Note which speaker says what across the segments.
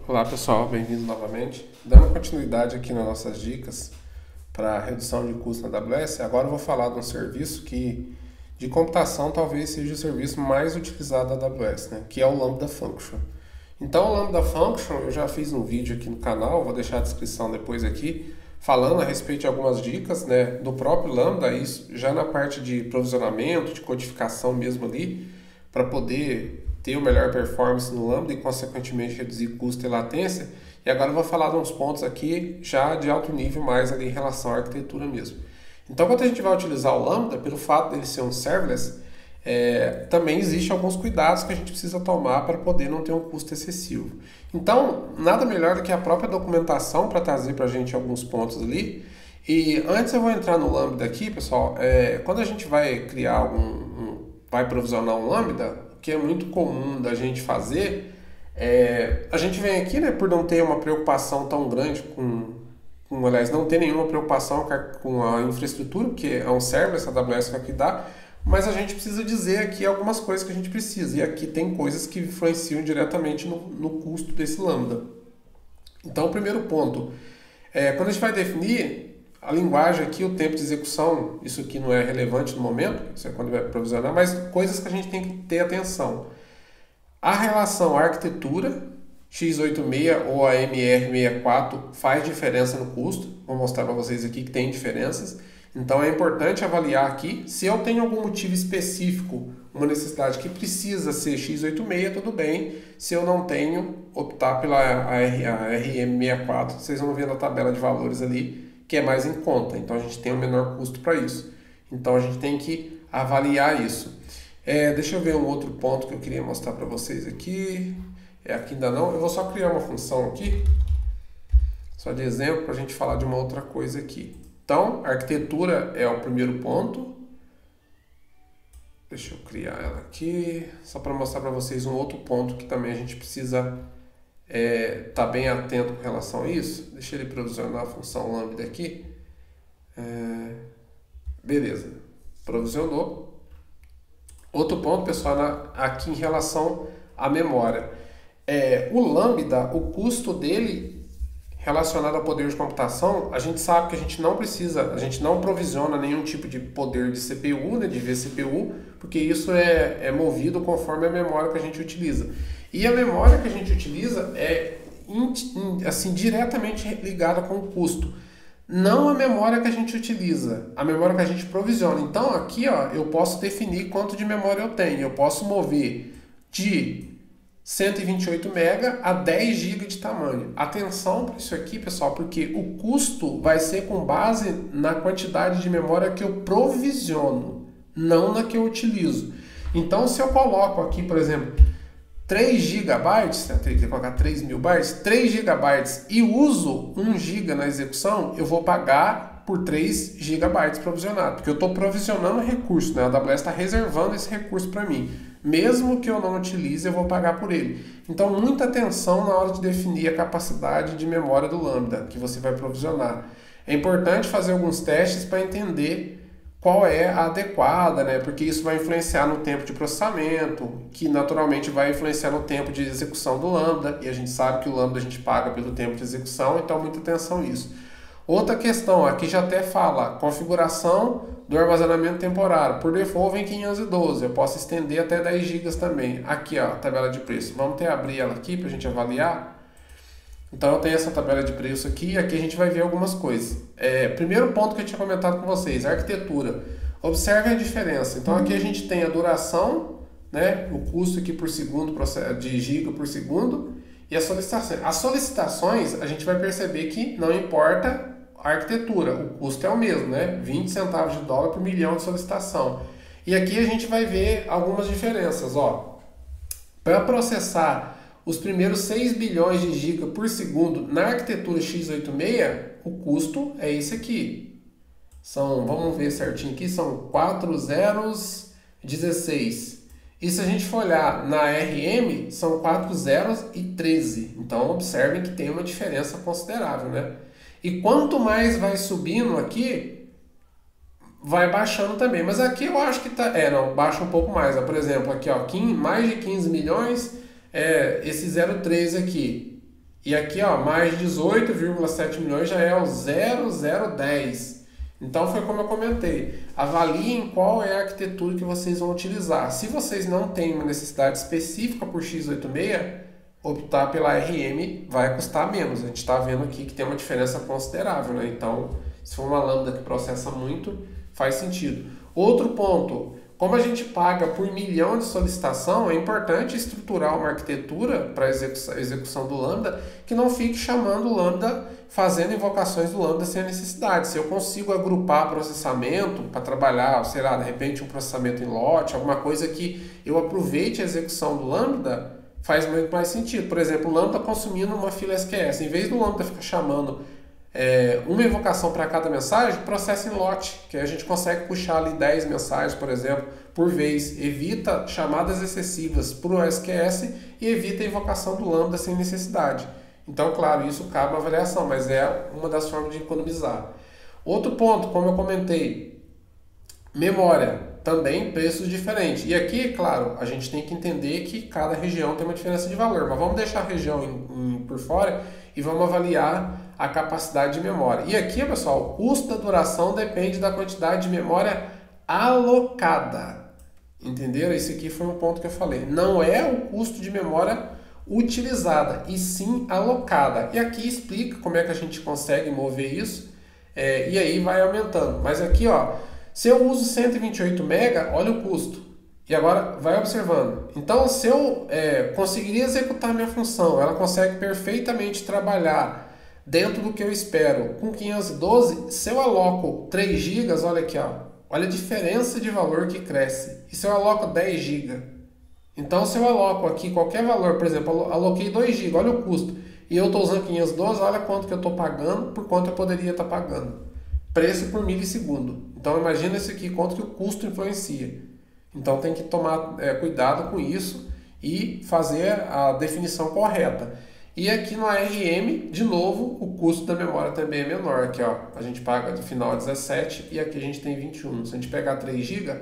Speaker 1: Olá pessoal, bem-vindos novamente. Dando continuidade aqui nas nossas dicas para redução de custo na AWS, agora eu vou falar de um serviço que de computação talvez seja o serviço mais utilizado da AWS, né? Que é o Lambda Function. Então o Lambda Function eu já fiz um vídeo aqui no canal, vou deixar a descrição depois aqui, falando a respeito de algumas dicas, né, do próprio Lambda, isso já na parte de provisionamento, de codificação mesmo ali, para poder ter o melhor performance no Lambda e consequentemente reduzir custo e latência. E agora eu vou falar de uns pontos aqui já de alto nível mais ali em relação à arquitetura mesmo. Então quando a gente vai utilizar o Lambda, pelo fato dele ser um serverless, também existem alguns cuidados que a gente precisa tomar para poder não ter um custo excessivo. Então, nada melhor do que a própria documentação para trazer para a gente alguns pontos ali. E antes eu vou entrar no Lambda aqui, pessoal, quando a gente vai criar vai provisionar um Lambda, o que é muito comum da gente fazer, a gente vem aqui, né, por não ter uma preocupação tão grande aliás, não ter nenhuma preocupação com a infraestrutura, porque é um serverless, a AWS vai cuidar, mas a gente precisa dizer aqui algumas coisas que a gente precisa, e aqui tem coisas que influenciam diretamente no custo desse Lambda. Então, o primeiro ponto, quando a gente vai definir a linguagem aqui, o tempo de execução, isso aqui não é relevante no momento, isso é quando vai provisionar, mas coisas que a gente tem que ter atenção. A relação arquitetura, x86 ou a MR64 faz diferença no custo, vou mostrar para vocês aqui que tem diferenças. Então é importante avaliar aqui, se eu tenho algum motivo específico, uma necessidade que precisa ser x86, tudo bem. Se eu não tenho, optar pela RM64, vocês vão ver na tabela de valores ali, que é mais em conta. Então a gente tem um menor custo para isso. Então a gente tem que avaliar isso. Deixa eu ver um outro ponto que eu queria mostrar para vocês aqui. Aqui ainda não, eu vou só criar uma função aqui, só de exemplo, para a gente falar de uma outra coisa aqui. Então, arquitetura é o primeiro ponto. Deixa eu criar ela aqui, só para mostrar para vocês um outro ponto que também a gente precisa estar bem atento com relação a isso. Deixa ele provisionar a função lambda aqui. Beleza, provisionou. Outro ponto, pessoal, aqui em relação à memória. O lambda, o custo dele relacionado ao poder de computação, a gente sabe que a gente não precisa, a gente não provisiona nenhum tipo de poder de CPU, né, de vCPU, porque isso é movido conforme a memória que a gente utiliza. E a memória que a gente utiliza é assim, diretamente ligada com o custo. Não a memória que a gente utiliza, a memória que a gente provisiona. Então aqui, ó, eu posso definir quanto de memória eu tenho. Eu posso mover de 128 MB a 10 GB de tamanho. Atenção para isso aqui, pessoal, porque o custo vai ser com base na quantidade de memória que eu provisiono, não na que eu utilizo. Então, se eu coloco aqui, por exemplo, 3 GB, eu teria que colocar 3.000 bytes, 3 GB e uso 1 GB na execução, eu vou pagar por 3 GB provisionado, porque eu estou provisionando recurso, né? A AWS está reservando esse recurso para mim. Mesmo que eu não utilize, eu vou pagar por ele. Então, muita atenção na hora de definir a capacidade de memória do Lambda que você vai provisionar. É importante fazer alguns testes para entender qual é a adequada, né? Porque isso vai influenciar no tempo de processamento, que naturalmente vai influenciar no tempo de execução do Lambda, e a gente sabe que o Lambda a gente paga pelo tempo de execução, então muita atenção nisso. Outra questão, aqui já até fala, configuração do armazenamento temporário. Por default vem 512, eu posso estender até 10 GB também. Aqui, ó, a tabela de preço. Vamos abrir ela aqui para a gente avaliar. Então eu tenho essa tabela de preço aqui e aqui a gente vai ver algumas coisas. Primeiro ponto que eu tinha comentado com vocês, arquitetura. Observe a diferença. Então aqui a gente tem a duração, né, o custo aqui por segundo, de giga por segundo, e as solicitações. As solicitações, a gente vai perceber que não importa a arquitetura, o custo é o mesmo, né? 20 centavos de dólar por milhão de solicitação. E aqui a gente vai ver algumas diferenças, ó. Para processar os primeiros 6 bilhões de giga por segundo na arquitetura x86, o custo é esse aqui. Vamos ver certinho aqui, são 4 zeros 16. E se a gente for olhar na RM, são 4 zeros e 13. Então observem que tem uma diferença considerável, né? E quanto mais vai subindo aqui, vai baixando também. Mas aqui eu acho que tá... não, baixa um pouco mais. Por exemplo, aqui, ó, mais de 15 milhões, esse 0,3 aqui. E aqui, ó, mais 18,7 milhões já é o 0010. Então foi como eu comentei, avaliem qual é a arquitetura que vocês vão utilizar. Se vocês não têm uma necessidade específica por x86, optar pela RM vai custar menos. A gente está vendo aqui que tem uma diferença considerável, né? Então, se for uma lambda que processa muito, faz sentido. Outro ponto, como a gente paga por milhão de solicitação, é importante estruturar uma arquitetura para a execução do lambda que não fique chamando o lambda, fazendo invocações do lambda sem a necessidade. Se eu consigo agrupar processamento para trabalhar, sei lá, de repente um processamento em lote, alguma coisa que eu aproveite a execução do lambda, faz muito mais sentido. Por exemplo, o lambda consumindo uma fila SQS. Em vez do lambda ficar chamando uma invocação para cada mensagem, processa em lote, que a gente consegue puxar ali 10 mensagens, por exemplo, por vez. Evita chamadas excessivas para o SQS e evita a invocação do lambda sem necessidade. Então, claro, isso cabe à avaliação, mas é uma das formas de economizar. Outro ponto, como eu comentei, memória. Também preços diferentes. E aqui, claro, a gente tem que entender que cada região tem uma diferença de valor, mas vamos deixar a região por fora e vamos avaliar a capacidade de memória. E aqui, pessoal, o custo da duração depende da quantidade de memória alocada. Entenderam? Esse aqui foi um ponto que eu falei. Não é o custo de memória utilizada, e sim alocada. E aqui explica como é que a gente consegue mover isso, e aí vai aumentando. Mas aqui, ó, se eu uso 128 MB, olha o custo. E agora vai observando. Então, se eu conseguiria executar minha função, ela consegue perfeitamente trabalhar dentro do que eu espero com 512. Se eu aloco 3 GB, olha aqui, ó, olha a diferença de valor que cresce. E se eu aloco 10 GB? Então, se eu aloco aqui qualquer valor, por exemplo, aloquei 2 GB, olha o custo. E eu estou usando 512, olha quanto que eu estou pagando por quanto eu poderia estar pagando. Preço por milissegundo. Então imagina isso aqui, quanto que o custo influencia. Então tem que tomar cuidado com isso e fazer a definição correta. E aqui no ARM, de novo, o custo da memória também é menor. Aqui, ó, a gente paga de final 17 e aqui a gente tem 21. Se a gente pegar 3 GB,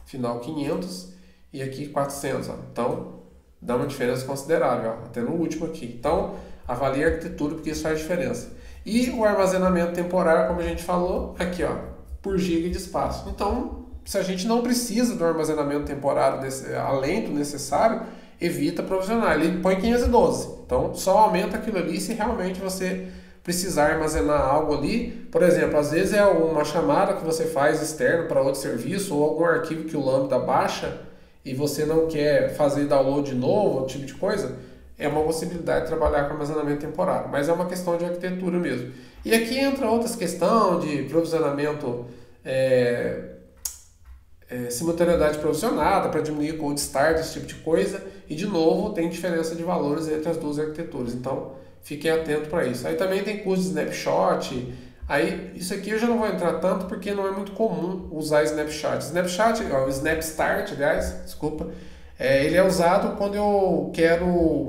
Speaker 1: final 500 e aqui 400. Ó. Então dá uma diferença considerável, ó, até no último aqui. Então avalie a arquitetura porque isso faz diferença. E o armazenamento temporário, como a gente falou, aqui, ó, por giga de espaço. Então, se a gente não precisa do armazenamento temporário além do necessário, evita provisionar. Ele põe 512. Então, só aumenta aquilo ali se realmente você precisar armazenar algo ali. Por exemplo, às vezes é uma chamada que você faz externo para outro serviço ou algum arquivo que o Lambda baixa e você não quer fazer download de novo, outro tipo de coisa. É uma possibilidade de trabalhar com armazenamento temporário, mas é uma questão de arquitetura mesmo. E aqui entra outras questões de provisionamento, simultaneidade provisionada para diminuir cold start, esse tipo de coisa. E de novo tem diferença de valores entre as duas arquiteturas, então fiquem atentos para isso. Aí também tem custo de snapshot. Aí isso aqui eu já não vou entrar tanto porque não é muito comum usar snapshot. Snapshot, ó, o snap start, aliás, desculpa. Ele é usado quando eu quero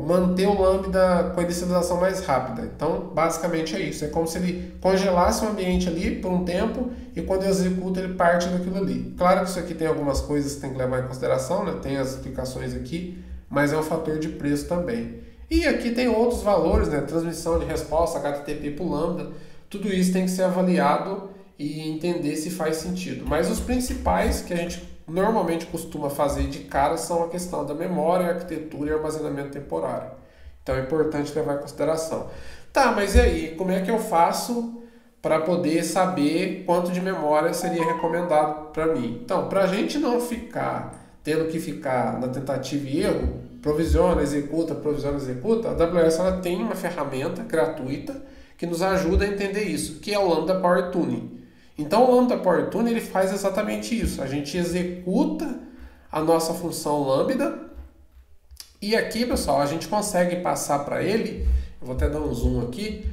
Speaker 1: manter o Lambda com a inicialização mais rápida. Então, basicamente é isso. É como se ele congelasse o ambiente ali por um tempo e quando eu executo ele parte daquilo ali. Claro que isso aqui tem algumas coisas que tem que levar em consideração, né? Tem as explicações aqui, mas é um fator de preço também. E aqui tem outros valores, né? Transmissão de resposta, HTTP para o Lambda. Tudo isso tem que ser avaliado e entender se faz sentido. Mas os principais que a gente normalmente costuma fazer de cara são a questão da memória, arquitetura e armazenamento temporário. Então é importante levar em consideração. Tá, mas e aí? Como é que eu faço para poder saber quanto de memória seria recomendado para mim? Então, para a gente não ficar tendo que ficar na tentativa e erro, provisiona, executa, a AWS ela tem uma ferramenta gratuita que nos ajuda a entender isso, que é o Lambda Power Tuning. Então o Lambda Power Tuning ele faz exatamente isso. A gente executa a nossa função Lambda e aqui, pessoal, a gente consegue passar para ele, eu vou até dar um zoom aqui,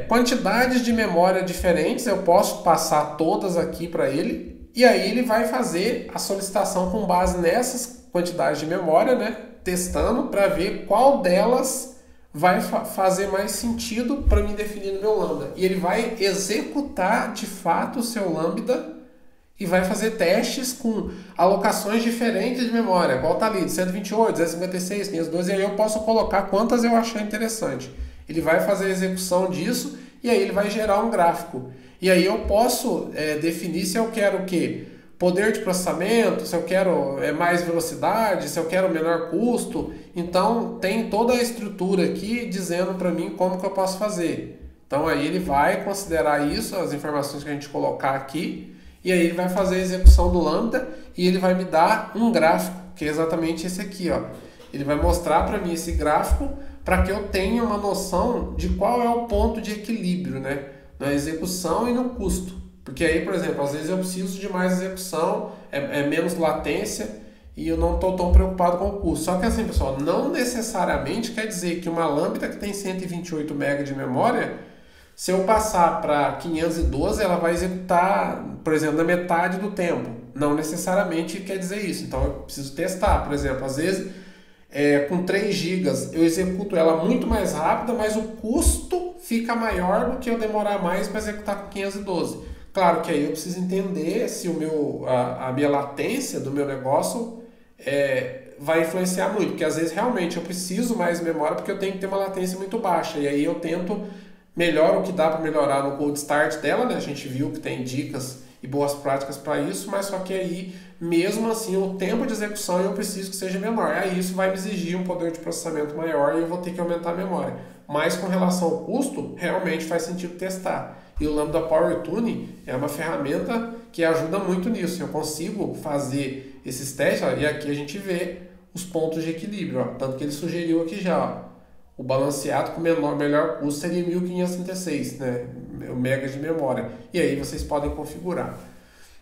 Speaker 1: quantidades de memória diferentes, eu posso passar todas aqui para ele e aí ele vai fazer a solicitação com base nessas quantidades de memória, né, testando para ver qual delas vai fazer mais sentido para mim definir no meu Lambda. E ele vai executar de fato o seu Lambda e vai fazer testes com alocações diferentes de memória, igual tá ali, de 128, 256, 512, e aí eu posso colocar quantas eu achar interessante. Ele vai fazer a execução disso e aí ele vai gerar um gráfico. E aí eu posso definir se eu quero o quê? Poder de processamento, se eu quero mais velocidade, se eu quero menor custo. Então tem toda a estrutura aqui dizendo para mim como que eu posso fazer. Então aí ele vai considerar isso, as informações que a gente colocar aqui, e aí ele vai fazer a execução do Lambda e ele vai me dar um gráfico, que é exatamente esse aqui, ó. Ele vai mostrar para mim esse gráfico para que eu tenha uma noção de qual é o ponto de equilíbrio, né? Na execução e no custo. Porque aí, por exemplo, às vezes eu preciso de mais execução, menos latência e eu não estou tão preocupado com o custo. Só que assim, pessoal, não necessariamente quer dizer que uma Lambda que tem 128 MB de memória, se eu passar para 512, ela vai executar, por exemplo, na metade do tempo. Não necessariamente quer dizer isso. Então eu preciso testar, por exemplo, às vezes com 3 GB eu executo ela muito mais rápida, mas o custo fica maior do que eu demorar mais para executar com 512. Claro que aí eu preciso entender se a minha latência do meu negócio vai influenciar muito, porque às vezes realmente eu preciso mais memória porque eu tenho que ter uma latência muito baixa, e aí eu tento melhor o que dá para melhorar no cold start dela, né? A gente viu que tem dicas e boas práticas para isso, mas só que aí, mesmo assim, o tempo de execução eu preciso que seja menor. Aí isso vai me exigir um poder de processamento maior e eu vou ter que aumentar a memória. Mas com relação ao custo, realmente faz sentido testar. E o Lambda Power Tuning é uma ferramenta que ajuda muito nisso. Eu consigo fazer esses testes, ó, e aqui a gente vê os pontos de equilíbrio, ó, tanto que ele sugeriu aqui já, ó. O balanceado com melhor custo seria 1536, né, megas de memória. E aí vocês podem configurar.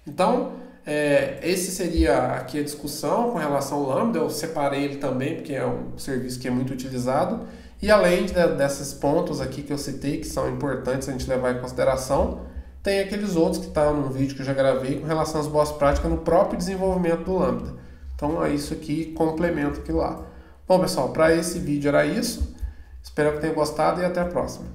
Speaker 1: Então, esse seria aqui a discussão com relação ao Lambda. Eu separei ele também, porque é um serviço que é muito utilizado. E além desses pontos aqui que eu citei, que são importantes a gente levar em consideração, tem aqueles outros que estão no vídeo que eu já gravei com relação às boas práticas no próprio desenvolvimento do Lambda. Então, isso aqui complementa aquilo lá. Bom, pessoal, para esse vídeo era isso. Espero que tenham gostado e até a próxima.